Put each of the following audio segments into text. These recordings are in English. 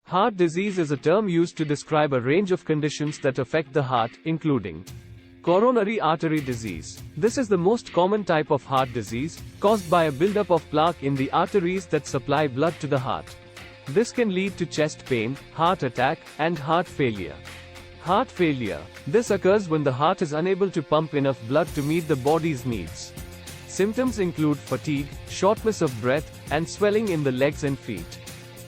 Heart disease is a term used to describe a range of conditions that affect the heart, including coronary artery disease. This is the most common type of heart disease, caused by a buildup of plaque in the arteries that supply blood to the heart. This can lead to chest pain, heart attack, and heart failure. Heart failure. This occurs when the heart is unable to pump enough blood to meet the body's needs. Symptoms include fatigue, shortness of breath, and swelling in the legs and feet.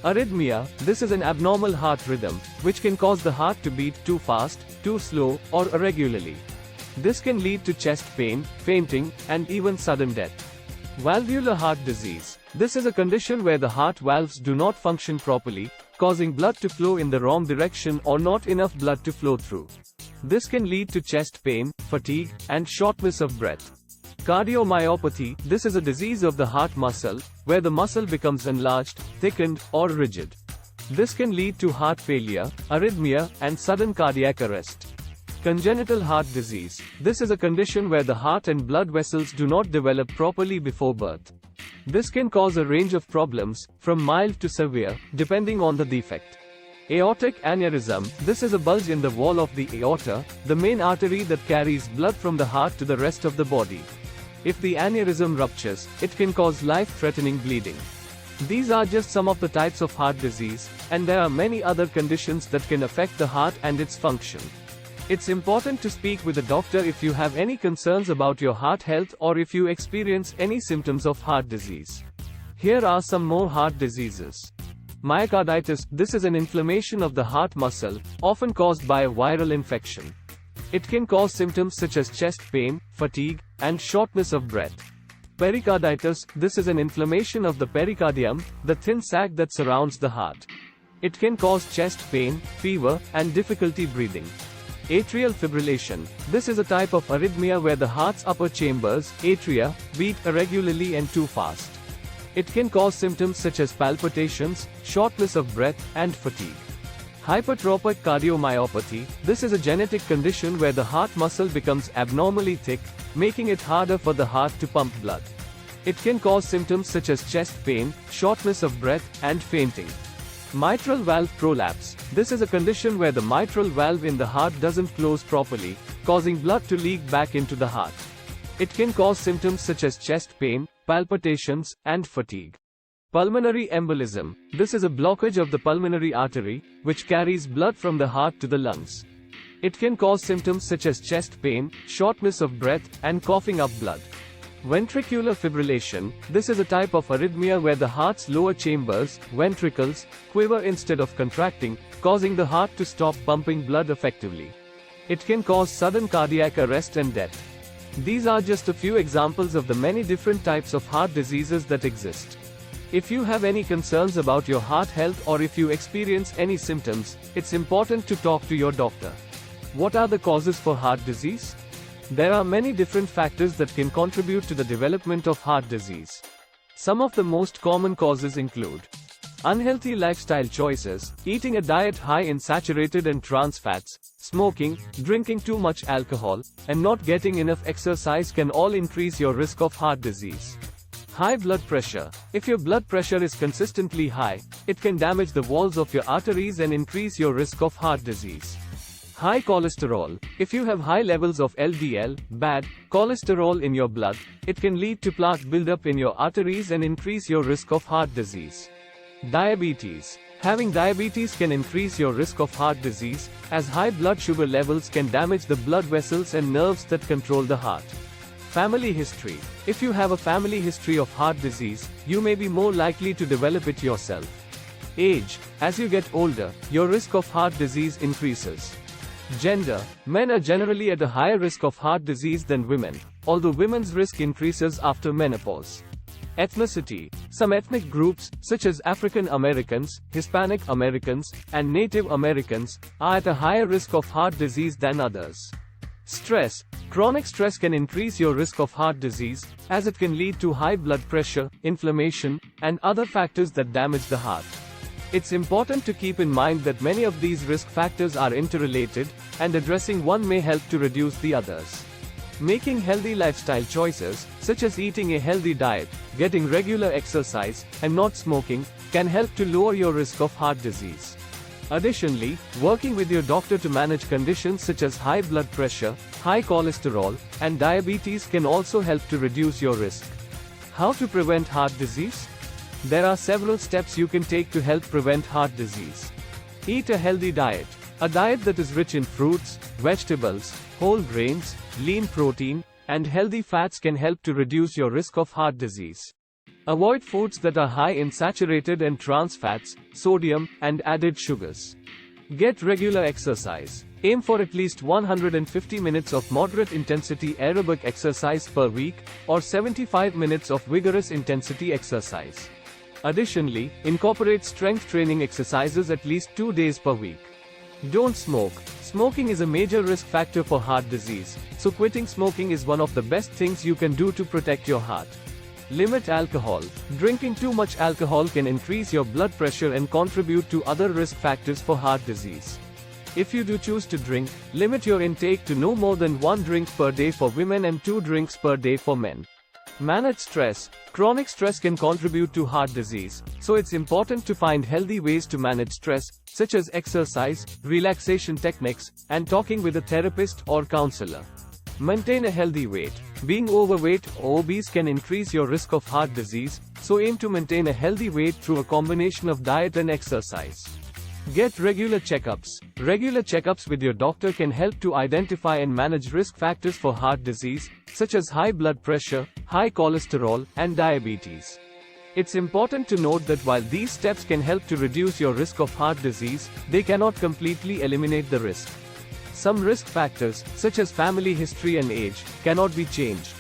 Arrhythmia. This is an abnormal heart rhythm, which can cause the heart to beat too fast, too slow, or irregularly. This can lead to chest pain, fainting, and even sudden death. Valvular heart disease. This is a condition where the heart valves do not function properly, causing blood to flow in the wrong direction or not enough blood to flow through. This can lead to chest pain, fatigue, and shortness of breath. Cardiomyopathy. This is a disease of the heart muscle, where the muscle becomes enlarged, thickened, or rigid. This can lead to heart failure, arrhythmia, and sudden cardiac arrest. Congenital heart disease. This is a condition where the heart and blood vessels do not develop properly before birth. This can cause a range of problems, from mild to severe, depending on the defect. Aortic aneurysm. This is a bulge in the wall of the aorta, the main artery that carries blood from the heart to the rest of the body. If the aneurysm ruptures, it can cause life-threatening bleeding. These are just some of the types of heart disease, and there are many other conditions that can affect the heart and its function. It's important to speak with a doctor if you have any concerns about your heart health or if you experience any symptoms of heart disease. Here are some more heart diseases. Myocarditis. This is an inflammation of the heart muscle, often caused by a viral infection. It can cause symptoms such as chest pain, fatigue, and shortness of breath. Pericarditis. This is an inflammation of the pericardium, the thin sac that surrounds the heart. It can cause chest pain, fever, and difficulty breathing. Atrial fibrillation. This is a type of arrhythmia where the heart's upper chambers, atria, beat irregularly and too fast. It can cause symptoms such as palpitations, shortness of breath, and fatigue. Hypertrophic cardiomyopathy. This is a genetic condition where the heart muscle becomes abnormally thick, making it harder for the heart to pump blood. It can cause symptoms such as chest pain, shortness of breath, and fainting. Mitral valve prolapse. This is a condition where the mitral valve in the heart doesn't close properly, causing blood to leak back into the heart. It can cause symptoms such as chest pain, palpitations, and fatigue. Pulmonary embolism. This is a blockage of the pulmonary artery, which carries blood from the heart to the lungs. It can cause symptoms such as chest pain, shortness of breath, and coughing up blood. Ventricular fibrillation. This is a type of arrhythmia where the heart's lower chambers, ventricles, quiver instead of contracting, causing the heart to stop pumping blood effectively. It can cause sudden cardiac arrest and death. These are just a few examples of the many different types of heart diseases that exist. If you have any concerns about your heart health or if you experience any symptoms, it's important to talk to your doctor. What are the causes for heart disease? There are many different factors that can contribute to the development of heart disease. Some of the most common causes include unhealthy lifestyle choices, eating a diet high in saturated and trans fats, smoking, drinking too much alcohol, and not getting enough exercise can all increase your risk of heart disease. High blood pressure. If your blood pressure is consistently high, it can damage the walls of your arteries and increase your risk of heart disease. High cholesterol. If you have high levels of LDL, bad cholesterol in your blood, it can lead to plaque buildup in your arteries and increase your risk of heart disease. Diabetes. Having diabetes can increase your risk of heart disease, as high blood sugar levels can damage the blood vessels and nerves that control the heart. Family history. If you have a family history of heart disease, you may be more likely to develop it yourself. Age. As you get older, your risk of heart disease increases. Gender. Men are generally at a higher risk of heart disease than women, although women's risk increases after menopause. Ethnicity. Some ethnic groups, such as African Americans, Hispanic Americans, and Native Americans, are at a higher risk of heart disease than others. Stress. Chronic stress can increase your risk of heart disease, as it can lead to high blood pressure, inflammation, and other factors that damage the heart. It's important to keep in mind that many of these risk factors are interrelated, and addressing one may help to reduce the others. Making healthy lifestyle choices, such as eating a healthy diet, getting regular exercise, and not smoking, can help to lower your risk of heart disease. Additionally, working with your doctor to manage conditions such as high blood pressure, high cholesterol, and diabetes can also help to reduce your risk. How to prevent heart disease? There are several steps you can take to help prevent heart disease. Eat a healthy diet. A diet that is rich in fruits, vegetables, whole grains, lean protein, and healthy fats can help to reduce your risk of heart disease. Avoid foods that are high in saturated and trans fats, sodium, and added sugars. Get regular exercise. Aim for at least 150 minutes of moderate intensity aerobic exercise per week, or 75 minutes of vigorous intensity exercise. Additionally, incorporate strength training exercises at least 2 days per week. Don't smoke. Smoking is a major risk factor for heart disease, so quitting smoking is one of the best things you can do to protect your heart. Limit alcohol. Drinking too much alcohol can increase your blood pressure and contribute to other risk factors for heart disease. If you do choose to drink, limit your intake to no more than 1 drink per day for women and 2 drinks per day for men. Manage stress. Chronic stress can contribute to heart disease, so it's important to find healthy ways to manage stress, such as exercise, relaxation techniques, and talking with a therapist or counselor. Maintain a healthy weight. Being overweight or obese can increase your risk of heart disease, so aim to maintain a healthy weight through a combination of diet and exercise. Get regular checkups. Regular checkups with your doctor can help to identify and manage risk factors for heart disease, such as high blood pressure, high cholesterol, and diabetes. It's important to note that while these steps can help to reduce your risk of heart disease, they cannot completely eliminate the risk. Some risk factors, such as family history and age, cannot be changed.